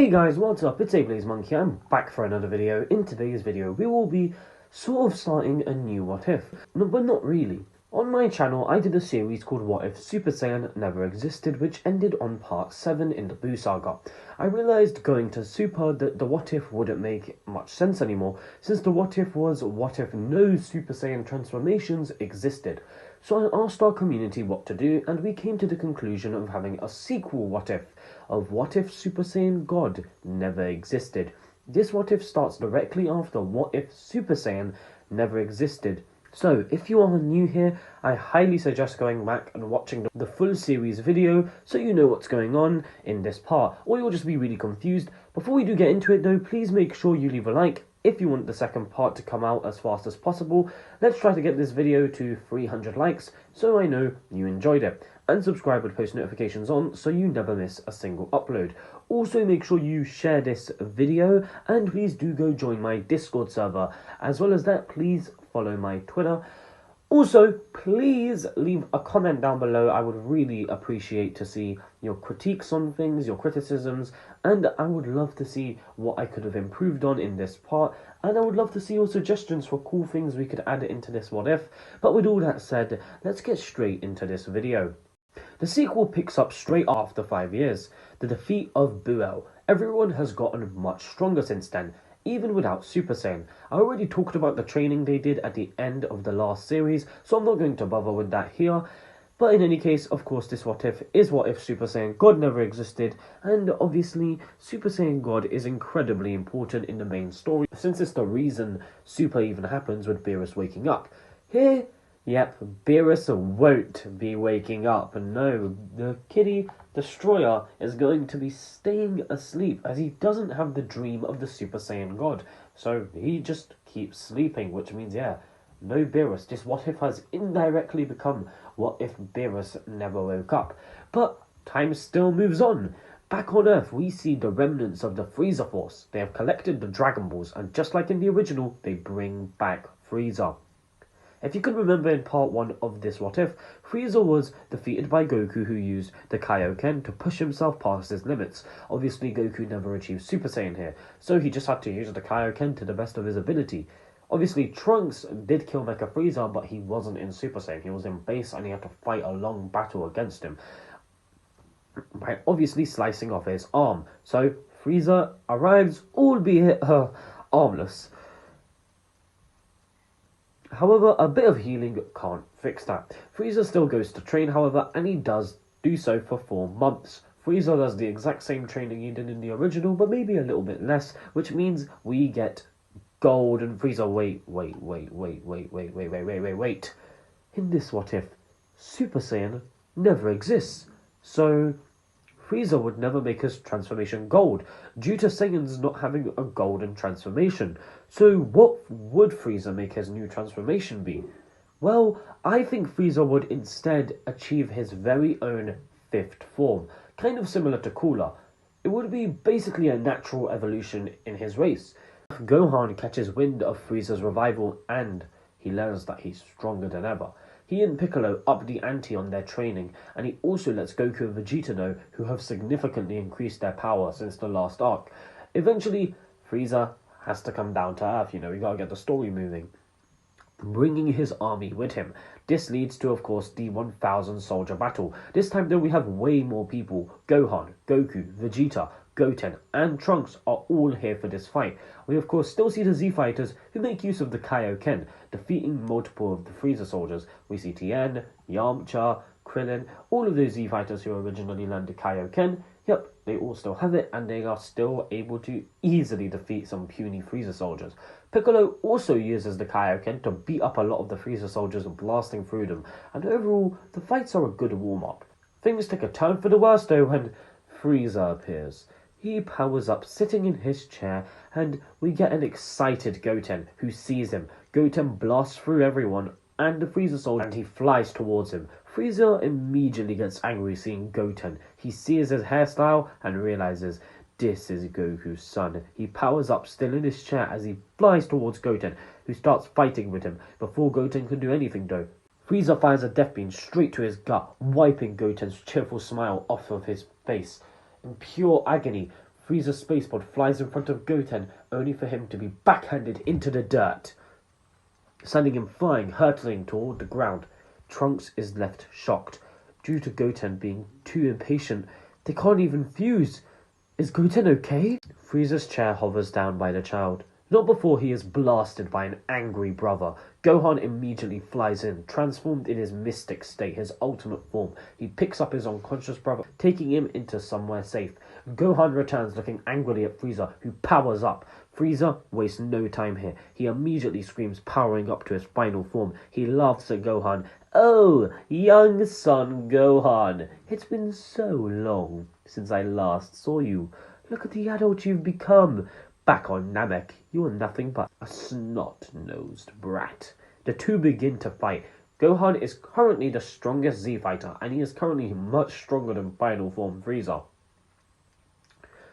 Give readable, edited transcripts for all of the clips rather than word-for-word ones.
Hey guys, what's up? It's Monkey. I'm back for another video. In today's video, we will be sort of starting a new What If. No, but not really. On my channel, I did a series called What If Super Saiyan Never Existed, which ended on part 7 in the Buu Saga. I realised going to Super that the What If wouldn't make much sense anymore, since the What If was what if no Super Saiyan transformations existed. So I asked our community what to do, and we came to the conclusion of having a sequel What If, of What If Super Saiyan God never existed. This What If starts directly after What If Super Saiyan never existed. So, if you are new here, I highly suggest going back and watching the full series video so you know what's going on in this part, or you'll just be really confused. Before we do get into it though, please make sure you leave a like if you want the second part to come out as fast as possible. Let's try to get this video to 300 likes so I know you enjoyed it. And subscribe with post notifications on so you never miss a single upload. Also make sure you share this video, and please do go join my Discord server. As well as that, please follow my Twitter. Also, please leave a comment down below. I would really appreciate to see your critiques on things, your criticisms, and I would love to see what I could have improved on in this part, and I would love to see your suggestions for cool things we could add into this What If. But with all that said, let's get straight into this video. The sequel picks up straight after 5 years, the defeat of Buell. Everyone has gotten much stronger since then, even without Super Saiyan. I already talked about the training they did at the end of the last series, so I'm not going to bother with that here. But in any case, of course, this What If is What If Super Saiyan God never existed, and obviously Super Saiyan God is incredibly important in the main story, since it's the reason Super even happens with Beerus waking up. Here, yep, Beerus won't be waking up. No, the Kitty Destroyer is going to be staying asleep, as he doesn't have the dream of the Super Saiyan God. So he just keeps sleeping, which means, yeah, no Beerus. This What If has indirectly become What If Beerus never woke up. But time still moves on. Back on Earth, we see the remnants of the Frieza Force. They have collected the Dragon Balls, and just like in the original, they bring back Frieza. If you can remember in part 1 of this What If, Frieza was defeated by Goku, who used the Kaioken to push himself past his limits. Obviously Goku never achieved Super Saiyan here, so he just had to use the Kaioken to the best of his ability. Obviously Trunks did kill Mecha Frieza, but he wasn't in Super Saiyan, he was in base and he had to fight a long battle against him, by obviously slicing off his arm. So Frieza arrives, albeit armless. However, a bit of healing can't fix that. Frieza still goes to train, however, and he does do so for 4 months. Frieza does the exact same training he did in the original, but maybe a little bit less, which means we get gold and Frieza. Wait. In this What If, Super Saiyan never exists. So Frieza would never make his transformation gold, due to Saiyans not having a golden transformation. So what would Frieza make his new transformation be? Well, I think Frieza would instead achieve his very own 5th form, kind of similar to Cooler. It would be basically a natural evolution in his race. Gohan catches wind of Frieza's revival and he learns that he's stronger than ever. He and Piccolo up the ante on their training, and he also lets Goku and Vegeta know, who have significantly increased their power since the last arc. Eventually, Frieza has to come down to earth, we gotta get the story moving, bringing his army with him. This leads to, of course, the 1,000 soldier battle. This time though, we have way more people. Gohan, Goku, Vegeta, Goten and Trunks are all here for this fight. We of course still see the Z Fighters, who make use of the Kaioken, defeating multiple of the Frieza soldiers. We see Tien, Yamcha, Krillin, all of those Z Fighters who originally learned the Kaioken. Yep, they all still have it, and they are still able to easily defeat some puny Frieza soldiers. Piccolo also uses the Kaioken to beat up a lot of the Frieza soldiers, blasting through them, and overall, the fights are a good warm-up. Things take a turn for the worse though when Frieza appears. He powers up, sitting in his chair, and we get an excited Goten, who sees him. Goten blasts through everyone and the Frieza soldier, and he flies towards him. Frieza immediately gets angry seeing Goten. He sees his hairstyle and realizes this is Goku's son. He powers up, still in his chair, as he flies towards Goten, who starts fighting with him. Before Goten can do anything though, Frieza fires a death beam straight to his gut, wiping Goten's cheerful smile off of his face. In pure agony, Frieza's spacepod flies in front of Goten, only for him to be backhanded into the dirt, sending him flying, hurtling toward the ground. Trunks is left shocked. Due to Goten being too impatient, they can't even fuse. Is Goten okay? Frieza's chair hovers down by the child. Not before he is blasted by an angry brother. Gohan immediately flies in, transformed in his mystic state, his ultimate form. He picks up his unconscious brother, taking him into somewhere safe. Gohan returns looking angrily at Frieza, who powers up. Frieza wastes no time here. He immediately screams, powering up to his final form. He laughs at Gohan. "Oh, young son Gohan, it's been so long since I last saw you. Look at the adult you've become. Back on Namek, you are nothing but a snot-nosed brat." The two begin to fight. Gohan is currently the strongest Z fighter, and he is currently much stronger than final form Frieza,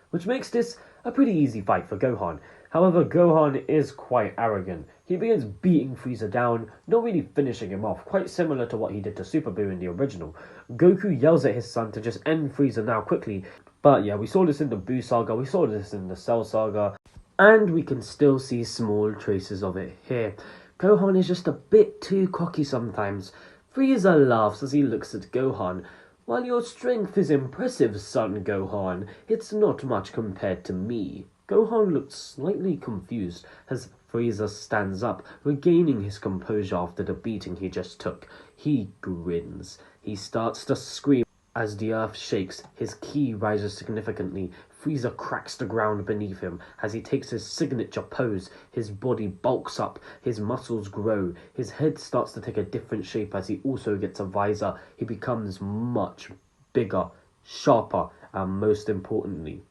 which makes this a pretty easy fight for Gohan. However, Gohan is quite arrogant. He begins beating Frieza down, not really finishing him off, quite similar to what he did to Super Buu in the original. Goku yells at his son to just end Frieza now quickly, but yeah, we saw this in the Buu saga, we saw this in the Cell saga, and we can still see small traces of it here. Gohan is just a bit too cocky sometimes. Frieza laughs as he looks at Gohan. "While your strength is impressive, son Gohan, it's not much compared to me." Gohan looks slightly confused as Frieza stands up, regaining his composure after the beating he just took. He grins. He starts to scream as the earth shakes. His ki rises significantly. Frieza cracks the ground beneath him as he takes his signature pose. His body bulks up, his muscles grow, his head starts to take a different shape as he also gets a visor. He becomes much bigger, sharper, and most importantly,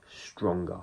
stronger.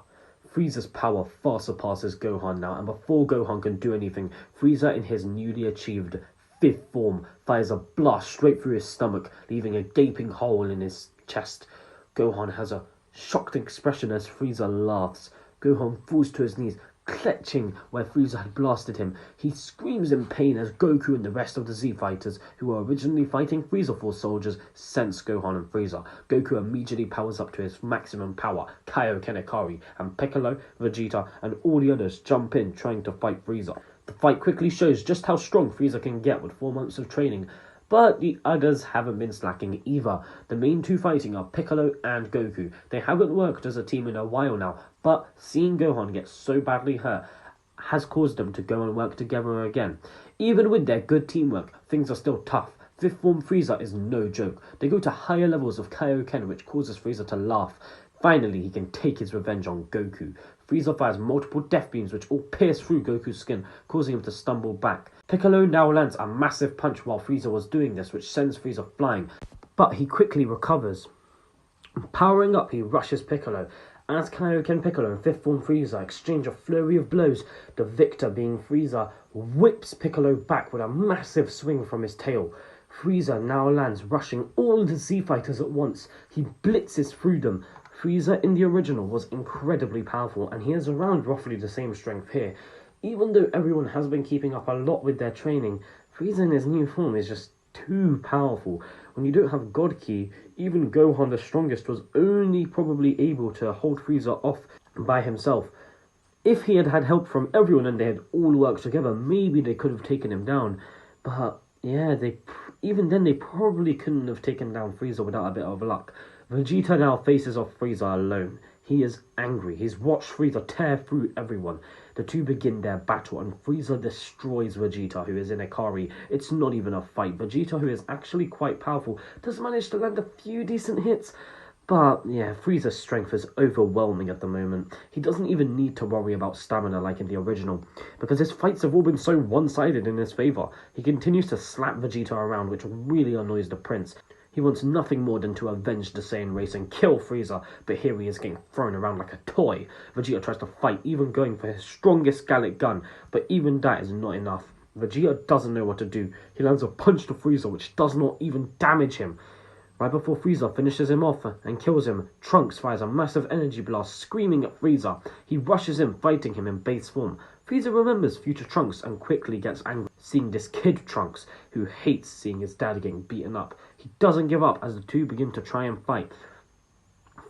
Frieza's power far surpasses Gohan now, and before Gohan can do anything, Frieza in his newly achieved fifth form fires a blast straight through his stomach, leaving a gaping hole in his chest. Gohan has a shocked expression as Frieza laughs. Gohan falls to his knees, clutching where Frieza had blasted him. He screams in pain as Goku and the rest of the Z fighters, who were originally fighting Frieza Force soldiers, sense Gohan and Frieza. Goku immediately powers up to his maximum power. Kaioken Ikari and Piccolo, Vegeta, and all the others jump in trying to fight Frieza. The fight quickly shows just how strong Frieza can get with 4 months of training, but the others haven't been slacking either. The main two fighting are Piccolo and Goku. They haven't worked as a team in a while now, but seeing Gohan get so badly hurt has caused them to go and work together again. Even with their good teamwork, things are still tough. Fifth form Frieza is no joke. They go to higher levels of Kaioken, which causes Frieza to laugh. Finally, he can take his revenge on Goku. Frieza fires multiple death beams which all pierce through Goku's skin, causing him to stumble back. Piccolo now lands a massive punch while Frieza was doing this, which sends Frieza flying, but he quickly recovers. Powering up, he rushes Piccolo. As Kaioken Piccolo and fifth form Frieza exchange a flurry of blows, the victor, being Frieza, whips Piccolo back with a massive swing from his tail. Frieza now lands, rushing all the Z fighters at once. He blitzes through them. Frieza in the original was incredibly powerful, and he has around roughly the same strength here. Even though everyone has been keeping up a lot with their training, Frieza in his new form is just too powerful. When you don't have God Ki, even Gohan the strongest was only probably able to hold Frieza off by himself. If he had had help from everyone and they had all worked together, maybe they could have taken him down. But yeah, even then they probably couldn't have taken down Frieza without a bit of luck. Vegeta now faces off Frieza alone. He is angry. He's watched Frieza tear through everyone. The two begin their battle, and Frieza destroys Vegeta, who is in Ikari. It's not even a fight. Vegeta, who is actually quite powerful, does manage to land a few decent hits. But yeah, Frieza's strength is overwhelming at the moment. He doesn't even need to worry about stamina like in the original, because his fights have all been so one-sided in his favour. He continues to slap Vegeta around, which really annoys the prince. He wants nothing more than to avenge the Saiyan race and kill Frieza, but here he is getting thrown around like a toy. Vegeta tries to fight, even going for his strongest Gallic gun, but even that is not enough. Vegeta doesn't know what to do. He lands a punch to Frieza, which does not even damage him. Right before Frieza finishes him off and kills him, Trunks fires a massive energy blast, screaming at Frieza. He rushes in, fighting him in base form. Frieza remembers future Trunks and quickly gets angry, seeing this kid Trunks, who hates seeing his dad getting beaten up. He doesn't give up as the two begin to try and fight.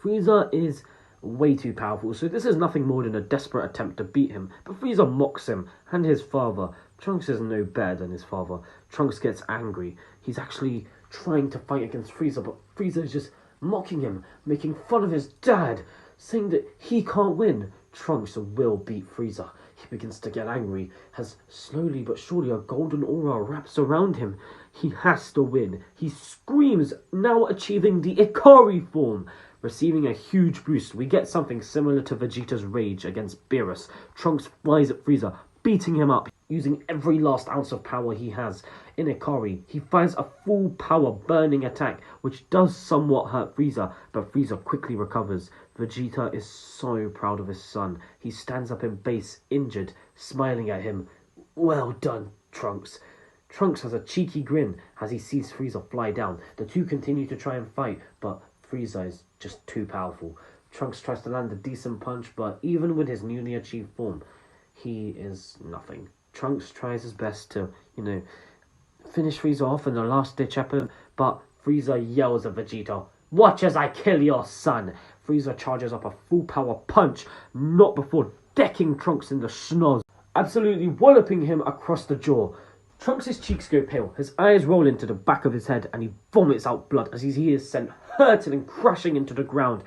Frieza is way too powerful, so this is nothing more than a desperate attempt to beat him. But Frieza mocks him and his father. Trunks is no better than his father. Trunks gets angry. He's actually trying to fight against Frieza, but Frieza is just mocking him, making fun of his dad, saying that he can't win. Trunks will beat Frieza. He begins to get angry, as slowly but surely a golden aura wraps around him. He has to win. He screams, now achieving the Ikari form. Receiving a huge boost, we get something similar to Vegeta's rage against Beerus. Trunks flies at Frieza, beating him up, using every last ounce of power he has. In Ikari, he fires a full power burning attack, which does somewhat hurt Frieza, but Frieza quickly recovers. Vegeta is so proud of his son. He stands up in base, injured, smiling at him. Well done, Trunks. Trunks has a cheeky grin as he sees Frieza fly down. The two continue to try and fight, but Frieza is just too powerful. Trunks tries to land a decent punch, but even with his newly achieved form, he is nothing. Trunks tries his best to, finish Frieza off in the last-ditch effort, but Frieza yells at Vegeta, "Watch as I kill your son!" Frieza charges up a full-power punch, not before decking Trunks in the schnoz, absolutely walloping him across the jaw. Trunks' cheeks go pale, his eyes roll into the back of his head, and he vomits out blood as he is sent hurtling and crashing into the ground,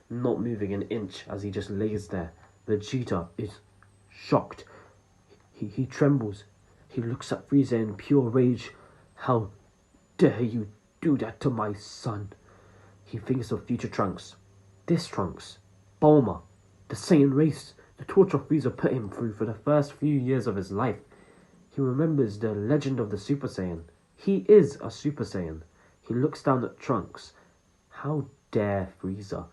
not moving an inch as he just lays there. Vegeta is shocked. He trembles. He looks at Frieza in pure rage. How dare you do that to my son? He thinks of future Trunks. This Trunks, Bulma, the Saiyan race, the torture Frieza put him through for the first few years of his life. He remembers the legend of the Super Saiyan. He is a Super Saiyan. He looks down at Trunks. How dare Frieza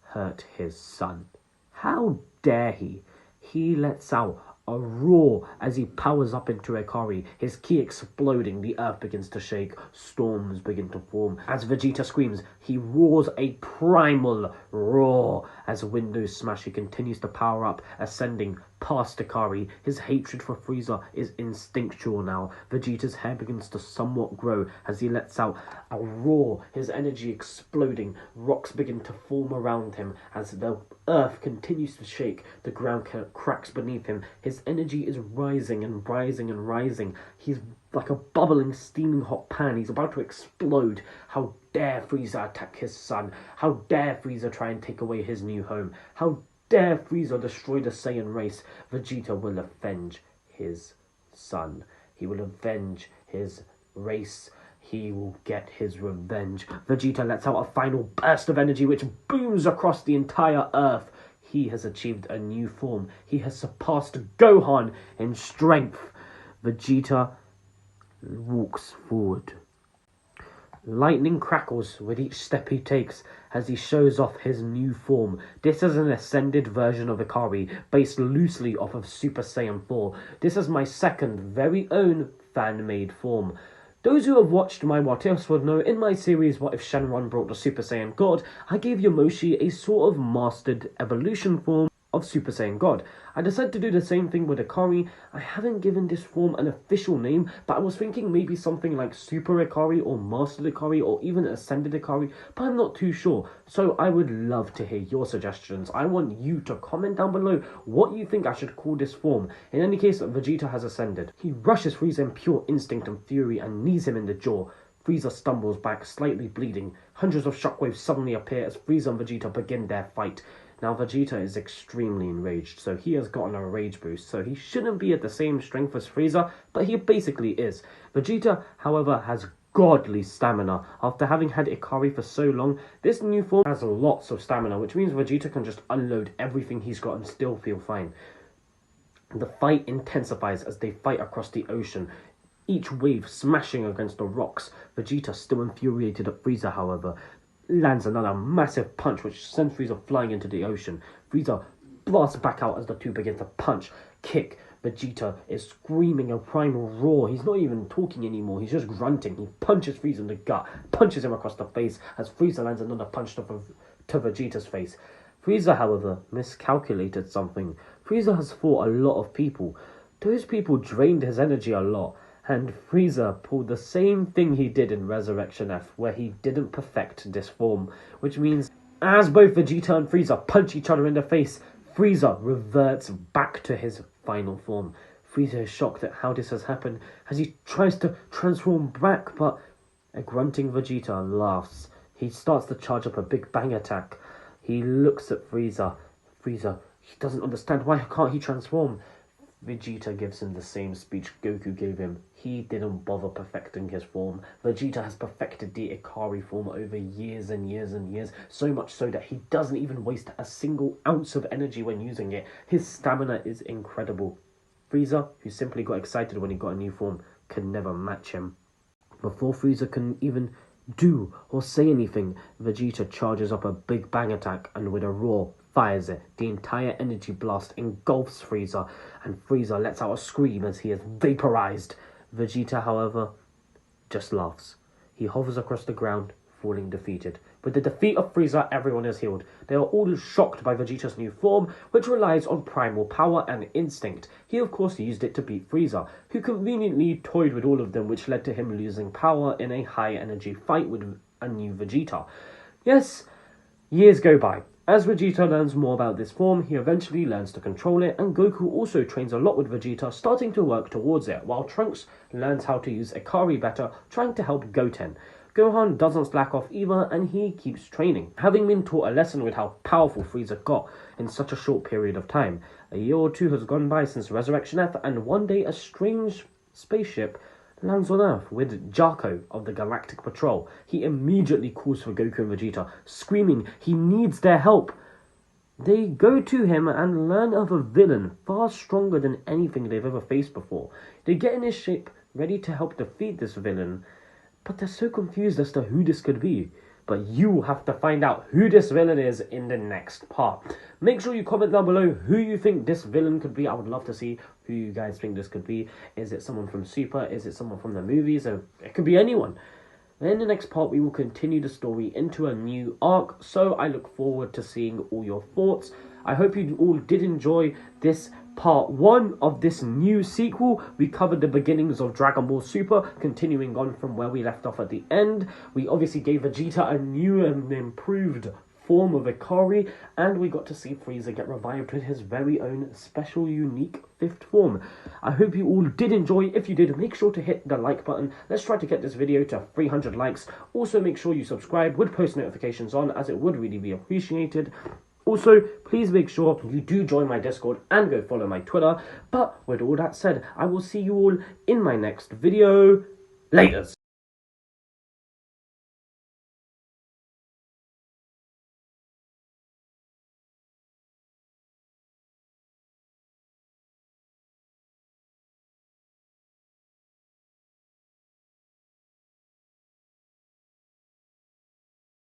hurt his son? How dare he? He lets out a roar as he powers up into Ikari, his ki exploding, the earth begins to shake, storms begin to form. As Vegeta screams, he roars a primal roar. As windows smash, he continues to power up, ascending past Ikari. His hatred for Frieza is instinctual now. Vegeta's hair begins to somewhat grow as he lets out a roar, his energy exploding. Rocks begin to form around him as the earth continues to shake. The ground cracks beneath him. His energy is rising and rising and rising. He's like a bubbling, steaming hot pan. He's about to explode. How dare Frieza attack his son? How dare Frieza try and take away his new home? How dare Frieza destroy the Saiyan race? Vegeta will avenge his son. He will avenge his race. He will get his revenge. Vegeta lets out a final burst of energy which booms across the entire earth. He has achieved a new form. He has surpassed Gohan in strength. Vegeta walks forward. Lightning crackles with each step he takes as he shows off his new form. This is an ascended version of Ikari, based loosely off of Super Saiyan 4. This is my second, very own fan-made form. Those who have watched my What Ifs would know in my series What If Shenron brought the Super Saiyan God, I gave Yamoshi a sort of mastered evolution form of Super Saiyan God. I decided to do the same thing with Ikari. I haven't given this form an official name, but I was thinking maybe something like Super Ikari or Mastered Ikari or even Ascended Ikari, but I'm not too sure. So I would love to hear your suggestions. I want you to comment down below what you think I should call this form. In any case, Vegeta has ascended. He rushes Frieza in pure instinct and fury and knees him in the jaw. Frieza stumbles back, slightly bleeding. Hundreds of shockwaves suddenly appear as Frieza and Vegeta begin their fight. Now, Vegeta is extremely enraged, so he has gotten a rage boost, so he shouldn't be at the same strength as Frieza, but he basically is. Vegeta, however, has godly stamina. After having had Ikari for so long, this new form has lots of stamina, which means Vegeta can just unload everything he's got and still feel fine. The fight intensifies as they fight across the ocean, each wave smashing against the rocks. Vegeta, still infuriated at Frieza, however, lands another massive punch which sends Frieza flying into the ocean. Frieza blasts back out as the two begin to punch, kick. Vegeta is screaming a primal roar. He's not even talking anymore, he's just grunting. He punches Frieza in the gut, punches him across the face as Frieza lands another punch to Vegeta's face. Frieza, however, miscalculated something. Frieza has fought a lot of people. Those people drained his energy a lot. And Frieza pulled the same thing he did in Resurrection F, where he didn't perfect this form, which means As both Vegeta and Frieza punch each other in the face, Frieza reverts back to his final form. Frieza is shocked at how this has happened as he tries to transform back, but a grunting Vegeta laughs. He starts to charge up a big bang attack. He looks at Frieza. Frieza, he doesn't understand. Why can't he transform? Vegeta gives him the same speech Goku gave him. He didn't bother perfecting his form. Vegeta has perfected the Ikari form over years and years and years, so much so that he doesn't even waste a single ounce of energy when using it. His stamina is incredible. Frieza, who simply got excited when he got a new form, can never match him. Before Frieza can even do or say anything, Vegeta charges up a big bang attack and with a roar, fires it. The entire energy blast engulfs Frieza, and Frieza lets out a scream as he is vaporized. Vegeta, however, just laughs. He hovers across the ground, falling defeated. With the defeat of Frieza, everyone is healed. They are all shocked by Vegeta's new form, which relies on primal power and instinct. He of course used it to beat Frieza, who conveniently toyed with all of them, which led to him losing power in a high energy fight with a new Vegeta. Yes, years go by. As Vegeta learns more about this form, he eventually learns to control it, and Goku also trains a lot with Vegeta, starting to work towards it, while Trunks learns how to use Ikari better, trying to help Goten. Gohan doesn't slack off either, and he keeps training, having been taught a lesson with how powerful Frieza got in such a short period of time. A year or two has gone by since Resurrection F, and one day a strange spaceship lands on Earth with Jarko of the Galactic Patrol. He immediately calls for Goku and Vegeta, screaming he needs their help. They go to him and learn of a villain far stronger than anything they've ever faced before. They get in his ship, ready to help defeat this villain, but they're so confused as to who this could be. But you have to find out who this villain is in the next part. Make sure you comment down below who you think this villain could be. I would love to see who you guys think this could be. Is it someone from Super? Is it someone from the movies? Or it could be anyone. Then in the next part, we will continue the story into a new arc. So I look forward to seeing all your thoughts. I hope you all did enjoy this part 1 of this new sequel. We covered the beginnings of Dragon Ball Super, continuing on from where we left off at the end. We obviously gave Vegeta a new and improved form of Ikari, and we got to see Frieza get revived with his very own special, unique 5th form. I hope you all did enjoy. If you did, make sure to hit the like button. Let's try to get this video to 300 likes. Also, make sure you subscribe with post notifications on, as it would really be appreciated. Also, please make sure you do join my Discord and go follow my Twitter. But with all that said, I will see you all in my next video. Laters!